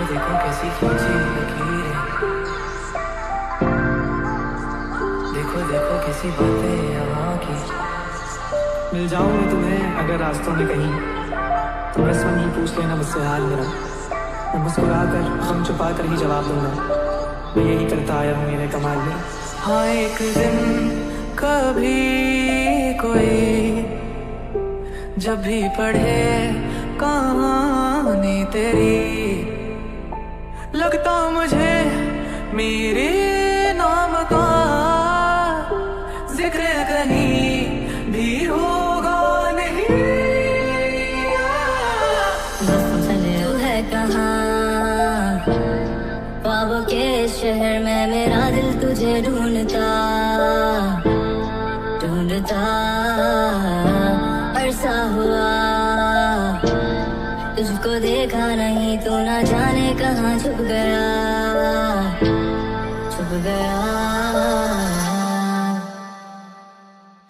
देखो कैसी खींची लकीरें, देखो देखो कैसी बातें यहाँ की। मिल जाऊं मैं तुम्हें अगर रास्तों में कहीं, तो बस वहीं पूछ लेना मुझसे हाल मेरा। मैं मुस्कुरा कर गम छुपा कर ही जवाब दूंगा, मैं यही करता आया हूँ, ये कमाल मेरा। हाँ एक दिन कभी कोई जब भी पढ़े कहानी तेरी, लगता मुझे मेरे नाम का जिक्र कहीं भी होगा नहीं। बस चले तू है कहाँ, ख्वाबों के शहर में मेरा दिल तुझे ढूंढता ढूंढता अरसा हुआ, तुझको देखा नहीं तो ना जाने कहाँ छुप गया छुप गया।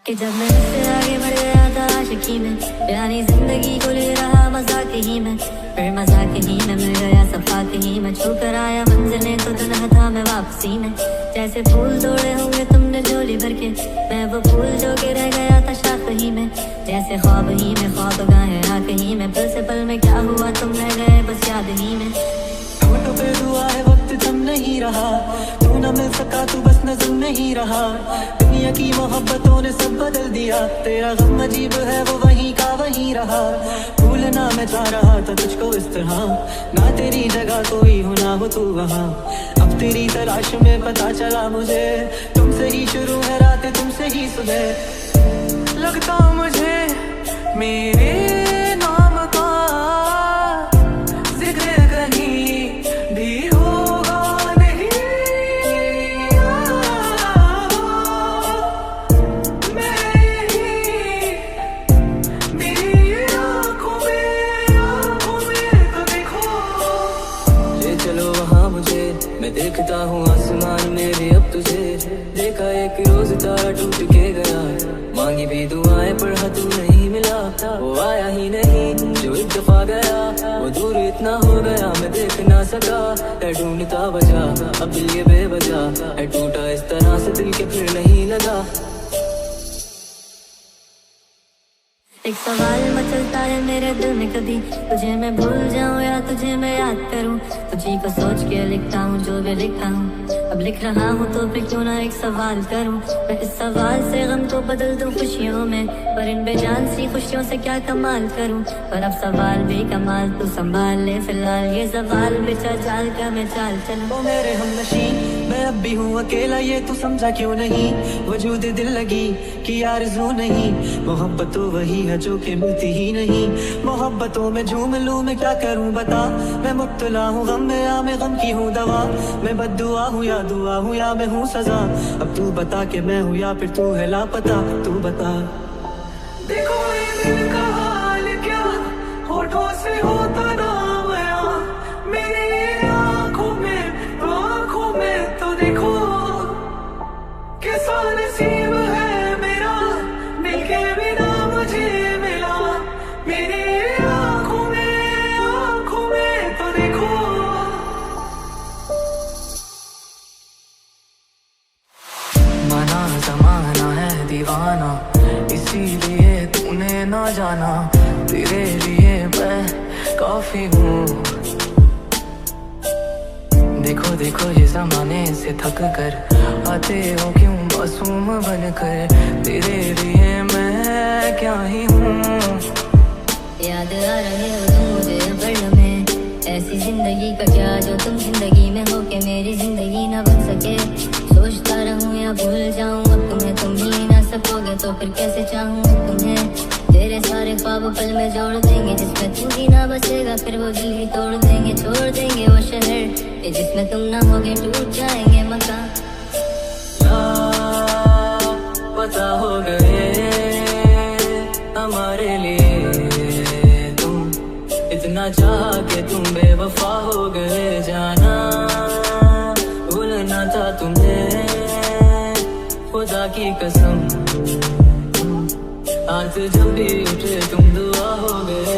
कि जब मैं इससे आगे बढ़ गया था आशिकी में, प्यारी जिंदगी को ले रहा मजाक ही में, फिर मजाक ही में मिल गया सफाक ही में, छू कर आया मंजिलें तो तन्हा था मैं वापसी में। जैसे फूल तोड़े होंगे तुमने झोली भर के, मैं वो फूल जो के रह गया था शाख ही में, जैसे ख्वाब ही में ख्वाब गाए आँख ही में, पल से पल में क्या हुआ तुम रह गए बस याद ही में। होठों पे दुआ है वक्त थम नहीं रहा, तू न मिल सका तू बस नज़र नहीं रहा, दुनिया की मोहब्बतों ने सब बदल दिया, तेरा गम अजीब है वो वहीं का वहीं रहा। भूलना मैं चाह रहा था तुझको इस तरह, ना तेरी जगह कोई हो ना हो तू वहाँ, अब तेरी तलाश में पता चला मुझे, तुमसे ही शुरू है रात तुमसे ही सुबह। लगता मुझे मेरे नाम का जिक्र कहीं भी होगा नहीं। मैं यही मेरी आँखों में तो देखो, ले चलो वहाँ मुझे, मैं देखता हूँ आसमान मेरे अब तुझे, देखा एक रोज तारा टूट के गया, मांगी भी दुआएं पर तू नहीं मिला, वो आया ही नहीं जो एक दफा गया, वो दूर इतना हो गया मैं देख ना सका, है ढूंढता वजह अब दिल ये बेवजह है टूटा इस तरह से दिल के फिर नहीं लगा। एक सवाल मचलता है मेरे दिल में कभी, तुझे मैं भूल जाऊं या तुझे मैं याद करूं, तुझी को सोच के लिखता हूँ जो भी लिखता हूँ, अब लिख रहा हूँ तो फिर क्यों ना एक सवाल करूं, मैं इस सवाल से गम को बदल दूं खुशियों में, पर इन बेजान सी खुशियों से क्या कमाल करूं, पर अब सवाल भी कमाल तू संभाल ले फिलहाल, ये सवाल बिछा चाल का मैं चाल चलूं। ओ मेरे हमनशी मैं अब भी हूँ अकेला ये तू समझा क्यों नहीं, वजूद दिल लगी कि आरज़ू नहीं, मोहब्बत तो वही है जो कि मिलती ही नहीं, मोहब्बतों में झूम लूं मैं क्या करूं बता, मैं मुब्तला हूँ गम में या मैं गम की हूँ दवा, मैं बद्दुआ हूँ या दुआ हूँ या मैं हूँ सजा, अब तू बता के मैं हूँ या फिर तू है लापता, तू बता। देखो ये दिल का हाल क्या होठों से होता ना बयां, मेरी आँखों में तो देखो कैसा नसीब है मेरा, मिल के बिना मुझे मिला, मेरी आँखों में तो देखो। माना जमाना है दीवाना, इसीलिए तूने ना जाना, तेरे लिए मैं काफी हूँ। देखो देखो ये जमाने से थक कर आते हो क्यों मासूम बनकर, तेरे लिए मैं क्या ही हूँ। याद आ रहे हो तुम मुझे पल में, ऐसी जिंदगी का क्या जो तुम जिंदगी में हो के मेरी जिंदगी ना बन सके, सोचता रहूं या भूल जाऊं अब तुम्हें तुम ही ना सकोगे तो फिर कैसे चाहूं तुम्हें, तेरे सारे ख्वाब पल में जोड़ देंगे, जिसमें तू ही ना बचेगा फिर वो दिल ही तोड़ देंगे, छोड़ देंगे वो शहर जिसमें तुम ना होगे, टूट जाएंगे मकान। पता हो गए हमारे लिए तुम, इतना चाहा कि तुम बेवफा हो गए, जाना भूलना था तुम्हें खुदा की कसम, हाथ जब भी उठे तुम दुआ हो गए।